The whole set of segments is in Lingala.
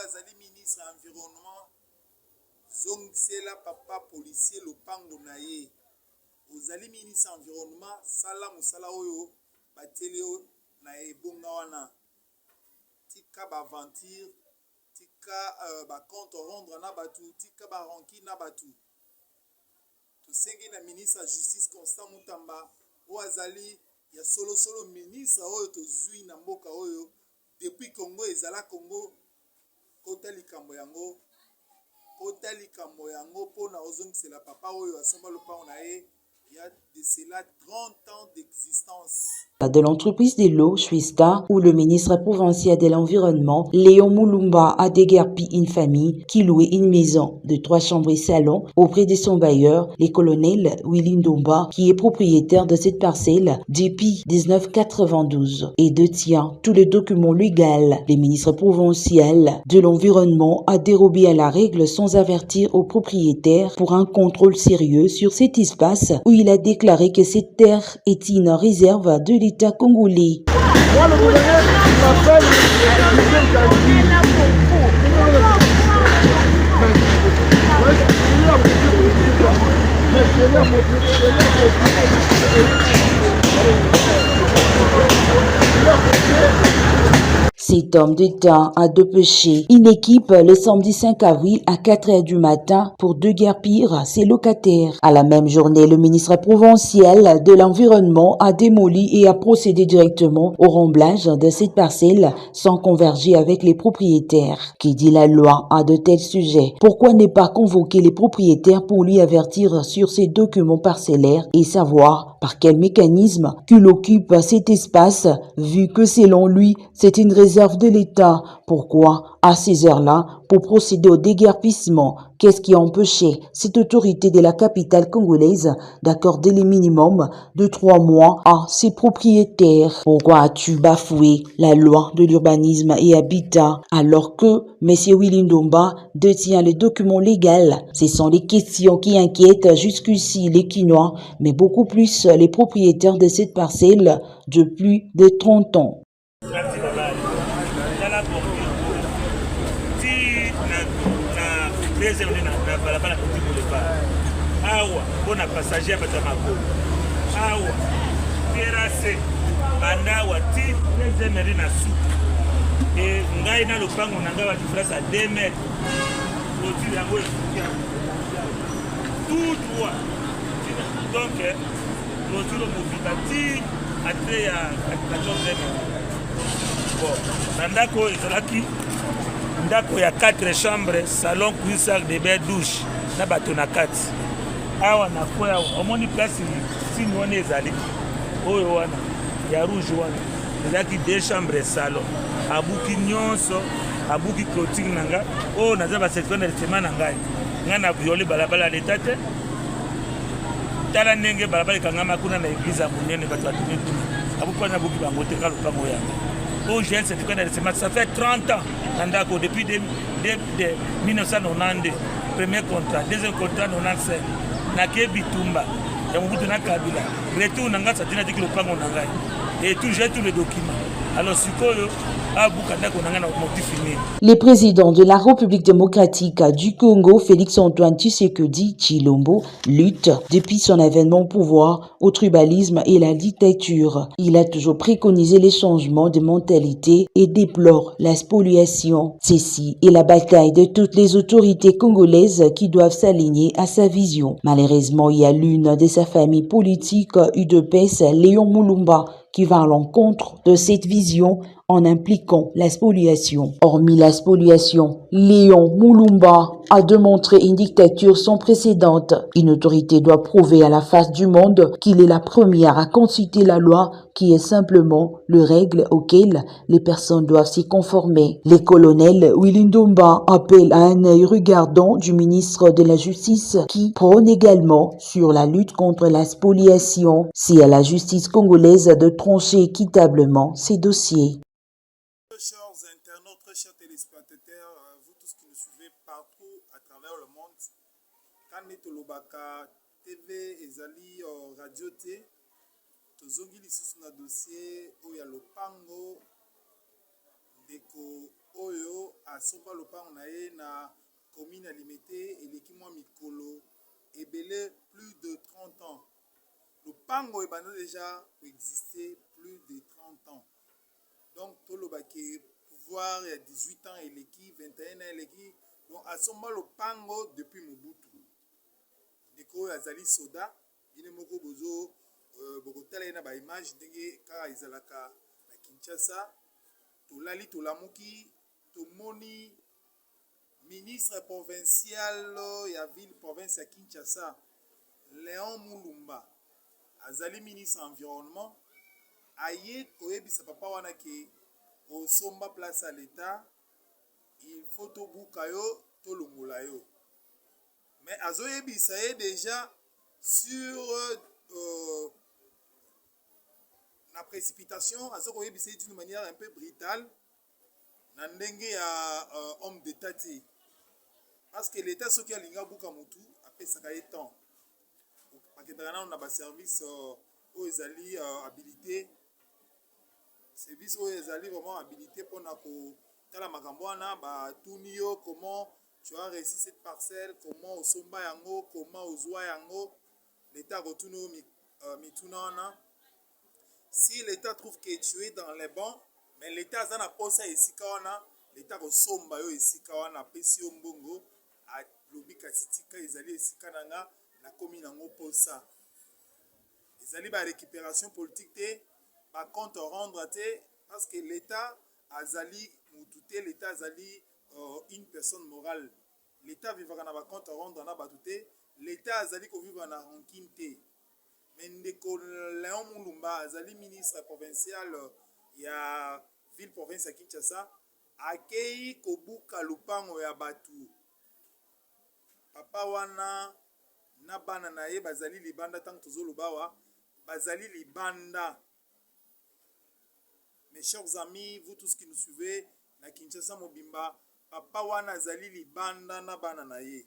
azali ministre ya environnement zongisela papa policier lopango na ye. Ozali ministre environnement sala musala oyo bateli na ebonga wana. Tika ba aventure, tika ba compte rendre na batu, tika ba ranki na batu. Tosengi na ministre ya justice Constant Mutamba o azali ya solo ministre oyo tozui na mboka oyo depuis Congo ezala Congo kota likambo yango pona ozongisela papa oyo asomba lopango na ye. Il y a de cela 30 ans d'existence. De l'entreprise de l'eau, Schwista, où le ministre provincial de l'Environnement, Léon Moulumba, a déguerpi une famille qui louait une maison de 3 chambres et salon auprès de son bailleur, le colonel Willy Ndomba, qui est propriétaire de cette parcelle depuis 1992 et détient tous les documents légaux. Le ministre provincial de l'Environnement a dérobé à la règle sans avertir aux propriétaires pour un contrôle sérieux sur cet espace où il a déclaré que cette terre est une réserve de l'État congolais. Cet homme d'État a dépêché une équipe le samedi 5 avril à 4h du matin pour déguerpir ses locataires. À la même journée, le ministre provincial de l'Environnement a démoli et a procédé directement au remblage de cette parcelle sans converger avec les propriétaires. Qui dit la loi à de tels sujets? Pourquoi ne pas convoquer les propriétaires pour lui avertir sur ces documents parcellaires et savoir par quel mécanisme qu'il occupe cet espace, vu que selon lui, c'est une réserve de l'État? Pourquoi, à ces heures-là, pour procéder au déguerpissement, qu'est-ce qui empêchait cette autorité de la capitale congolaise d'accorder le minimum de 3 mois à ses propriétaires? Pourquoi as-tu bafoué la loi de l'urbanisme et habitat alors que M. Willy Ndomba détient les documents légaux? Ce sont les questions qui inquiètent jusqu'ici les Quinois, mais beaucoup plus les propriétaires de cette parcelle de plus de 30 ans. Awa, bon passager batamako. Awa, terrasse, bandawa, ti, les na sou. Et ngai na lopango nanga wa différence à 2 mètres. L'autre yango tout droit. Donc, l'autre le mobile après à 14 mètres. Bon, nandako ezalaki ndako ya 4 chambres, salon, cuisine, salle de bain, douche, na bato na 4. Awa na kwa omoni place si ngone ezali oyo wana ya rouge wana ezaki 2 chambres salon abuki nyonso abuki clôture nanga o naza ba secteur de semana ngai ngana viole balabala leta te tala ndenge balabala kangama kuna na église munene bato batuni kuna abukwana buki bango te kalo pango yanga o gel certificat de semana ça fait 30 ans nandako depuis 1992 premier contrat deuxième contrat 95 nake bitumba ya mubutu na kabila retour nanga satina tiki lopango nanga et tout j'ai tous les documents alors sikoyo abuka ndako nanga na motif fini. Le président de la République démocratique du Congo, Félix-Antoine Tshisekedi Tshilombo, lutte depuis son avènement au pouvoir au tribalisme et la dictature. Il a toujours préconisé les changements de mentalité et déplore la spoliation. Ceci est la bataille de toutes les autorités congolaises qui doivent s'aligner à sa vision. Malheureusement, il y a l'une de sa famille politique, UDPS, Léon Moulumba, qui va à l'encontre de cette vision en impliquant la spoliation. Hormis la spoliation, Léon Moulumba a démontré une dictature sans précédent. Une autorité doit prouver à la face du monde qu'il est la première à consulter la loi qui est simplement le règle auquel les personnes doivent s'y conformer. Le colonel Willy Ndomba appelle à un œil regardant du ministre de la Justice qui prône également sur la lutte contre la spoliation. C'est à la justice congolaise de trancher équitablement ces dossiers. Chers internautes, très chers téléspectateurs, vous tous qui nous suivez partout à travers le monde, Kane Tolobaka TV ezali radio T, tozongi lisusu dossier oya lopango ndeko oyo asomba lopango na ye na commune ya Limete eleki mwa mikolo ebele plus de 30 ans. Lopango ebanda déjà exister plus de 30 ans. Donc tolobaki pouvoir ya 18 ans eleki 21 ans eleki, donc asomba lopango depuis Mobutu. Ndeko azali soda ine moko bozo bokotala ye na ba image ndenge kaka ezalaka na Kinshasa. Tolali tolamuki tomoni ministre provincial ya ville province ya Kinshasa Léon Mulumba azali ministre environnement aye koyebisa papa wana ke osomba place à l'état il faut tobuka yo tolongola yo, mais azoyebisa ye déjà sur la précipitation, azokoyebisa ye d'une manière un peu brutale na ndenge ya homme d'état te, parce que l'état soki alinga buka mutu apesaka ye temps bakendaka nano na baservice oyo ezali habilité, service oyo ezali vraiment habilité mpona kotala makambo wana. Batuni yo comment tu as réussi cette parcelle, comment osomba yango, comment ozwa yango, l'état akotuna yo mituna wana. Si l'état trouve que tu es dans les bons, mais l'état aza na posa esika wana, l'état akosomba yo esika wana apesi yo mbongo alobi kasi tika ezali esika na nga nakomi nango posa. Ezali ba récupération politique te, ba compte rendre te, parce que l'état azali mutu te, l'état azali une personne morale. L'état vivaka na ba compte rendre na batu te, l'état azali ko vivre na rancune te. Mais ndeko Léon Mulumba azali ministre provincial ya ville province ya Kinshasa akei kobuka lupango ya batu. Papa wana na bana na ye bazali libanda tant tozolobawa bazali libanda. Mes chers amis, vous tous qui nous suivez na Kinshasa mobimba, papa wana azali libanda na bana na ye.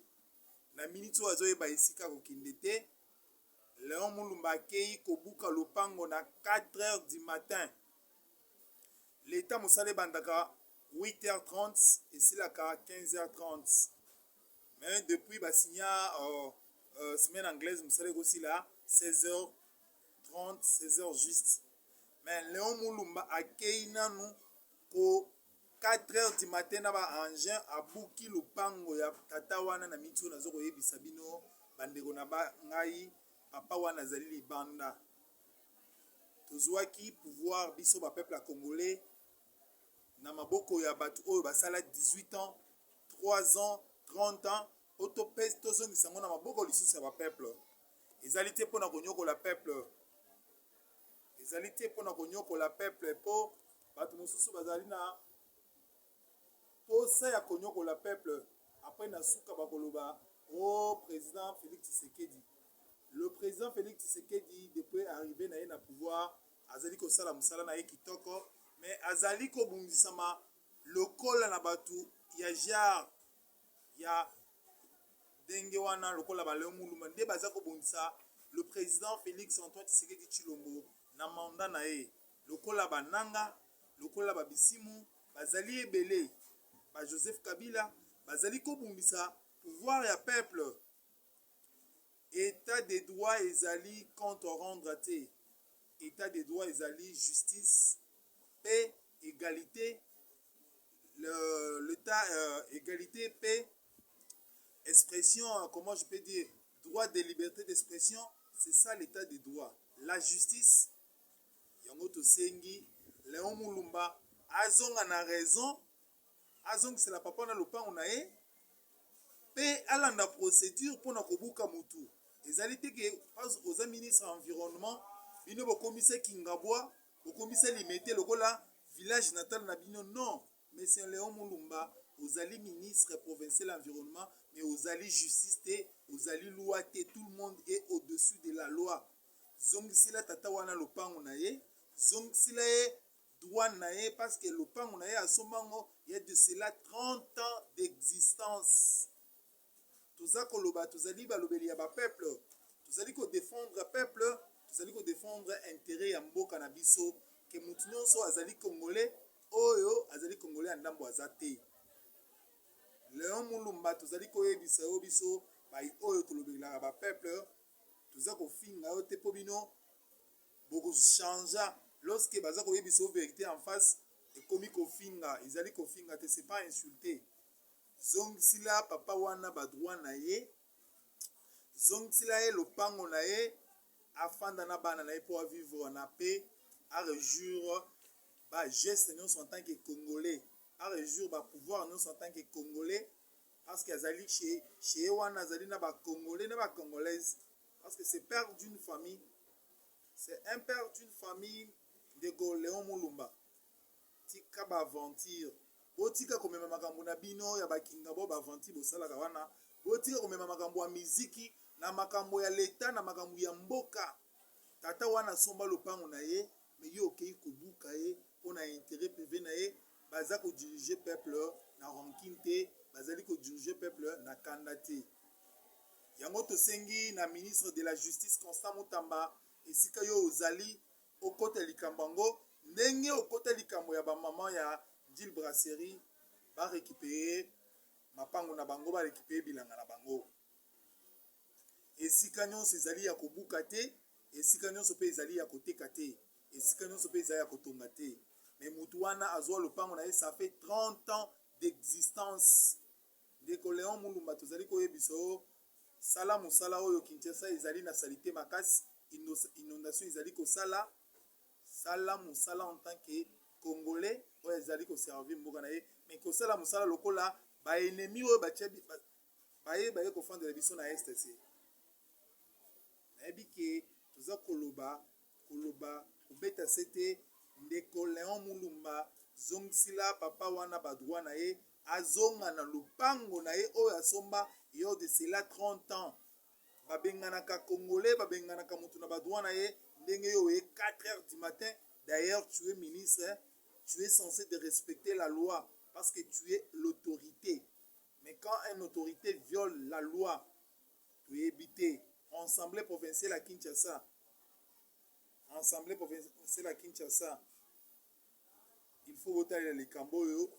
Na minute azoyeba esika kokinde te, Léon Mulumba akei kobuka lopango na 4h du matin. L'état mosale bandaka 8h30 et c'est la 15h30. Mais depuis basigna semaine anglaise mosale aussi là 16h30, 16h juste. Mais Léon Mulumba akei nanu ko 4h du matin na ba engin abuki lopango ya tata wana na mitu na zoko yebisa bino bandeko na ba ngai papa wana azali libanda. Tozwaki pouvoir biso ba peuple congolais na maboko ya batu oyo basala 18 ans, 3 ans, 30 ans, autopèse tozongisa ngo na maboko lisusu ya ba peuple. Ezali te pona konyokola peuple. Ezali te pona konyokola peuple po batu mosusu bazali na posa ya konyokola peuple. Après na suka bakoloba oh président Félix Tshisekedi. Le président Félix Tshisekedi depuis arrivé na pouvoir azali ko sala musala na ye kitoko, mais azali ko bundisama lokola na batu ya jar ya denge wana lokola ba Léon Mulumba nde baza ko bundisa le président Félix Antoine Tshisekedi Tshilombo na mandat na ye lokola bananga lokola ba bisimu bazali ebele ba Joseph Kabila bazali ko bundisa pouvoir ya peuple. État de droit ezali compte rendre te. État de droit ezali justice, paix, égalité, l'état égalité, paix, expression, comment je peux dire, droit de liberté d'expression, c'est ça l'état de droit. La justice, yango tosengi Léon Mulumba azonga na raison, azonga c'est la papa na lopango na ye, pe alanda procédure pona kobuka mutu. Ezali te ke oza ministre environnement bino bokomise Kingabwa bokomise Limete lokola village natal na bino, non. Mais c'est Léon Mulumba ozali ministre provincial environnement, mais ozali justice te, ozali loi te, tout le monde est au-dessus de la loi. Zongisila tata wana lopango na ye, zongisila ye droit na ye, parce que lopango na ye asomango il y a de cela 30 ans d'existence. Toza koloba tozali balobeli ya ba peuple, tozali ko défendre peuple, tozali ko défendre intérêt ya mboka na biso, ke mutu nyonso azali congolais oyo azali congolais ya ndambo azate. Léon Mulumba tozali koyebisa yo biso bai oyo tolobelaka ba peuple toza kofinga yo te po bino bokochangea lorsque baza koyebisa yo vérité en face ekomi kofinga ezali kofinga te c'est pas insulté zongisila papa wana badroit na ye zongisila ye lopango na ye afanda na bana na ye mpo avivre na paix arejour bageste nyonso en tant que congolais arejour bapouvoir nyonso en tant que congolais parce que azali chez ye wana azali na bacongolais na bacongolaise parce que c'est père d'une famille c'est un père d'une famille ndeko Léon Mulumba tika baaventure botika komema makambo na bino ya bakinga bo baaventure bosalaka wana botika komema makambo ya miziki na makambo ya leta na makambo ya mboka tata wana somba lopango na ye me yo okei kobuka ye mpo na intérêt privé na ye baza kodirige peuple na rancune te bazali kodirige peuple na kanda te yango tosengi na ministre de la justice Constant Mutamba esika yo ozali okota likambo yango ndenge okota likambo ya bamama ya Gilles Brasserie barécupere mapango na bango barécupere bilanga na bango esika nyonso ezali ya kobuka te esika nyonso mpe ezali ya koteka te esika nyonso mpe ezali ya kotonga te me mutu wana azwa lopango na ye ça fait 30 ans d'existence ndeko Léon Mulumba tozali koyebisa yo sala mosala oyo Kinshasa ezali na salite makasi inondation ezali kosala sala mosala en tant que congolais oyo ezali koservir mboka na ye me kosala mosala lokola baennemi oyo baye kofandela biso na este se nayebi ke toza koloba kobeta sete ndeko Léon Mulumba zongisila papa wana badroit na ye azonga na lopango na ye oyo asomba yo de cela 30 ans babenganaka congolais babenganaka motu na badroit na ye ndenge yo oye 4h du matin d'ailleurs tu es ministre tu es censé de respecter la loi parce que tu es l'autorité mais quand une autorité viole la loi tu es évité Assemblée provinciale à Kinshasa il faut botalela likambo oyo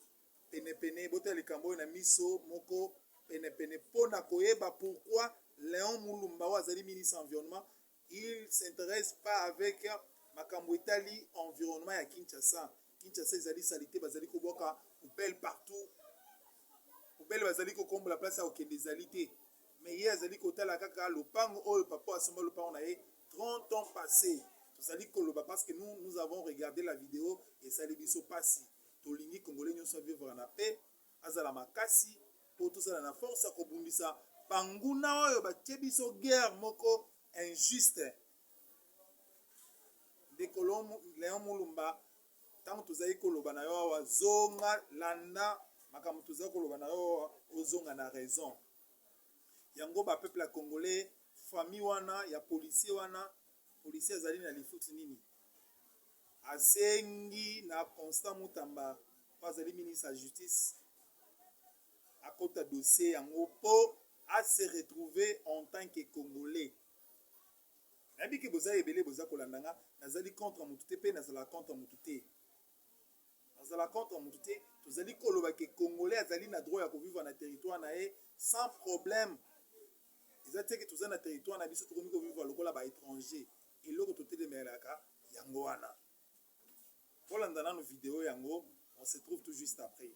penepene botalela likambo oyo na miso moko penepene mpona koyeba pourquoi Léon Mulumba oyo azali ministre environnement il s'intéresse pas avec makambo etali environnement ya Kinshasa ezali salite bazali koboka poubelle partout poubelle bazali kokombola place ya kokende ezali te mais ye azali kotala kaka lopango oyo papa asomba lopango na ye 30 ans passés tozali koloba parce que nous avons regardé la vidéo esali biso pasi tolingi congolais nyonso vivre na paix azala makasi po tozala na force ya kobundisa banguna oyo batie biso guerre moko injuste ndeko Léon Mulumba ntango tozali koloba na yo awa zonga landa makambo tozali koloba na yo ozonga na raison yango bapeuple ya congolais famille wana ya policier wana policier azali na lifuti nini asengi na Constant Mutamba po azali ministre ya justice akota dossier yango po se retrouver en tant que congolais nayebi ke boza ebele boza kolandanga nazali contre motu te mpe nazala contre motu te tozali koloba ke congolais azali na droit ya kovivre na territoire na ye sans problème eza te ke toza na territoire na biso tokomi kovivre lokola baétranger eloko totelemelaka yango wana kolanda nano video yango on se trouve tout juste après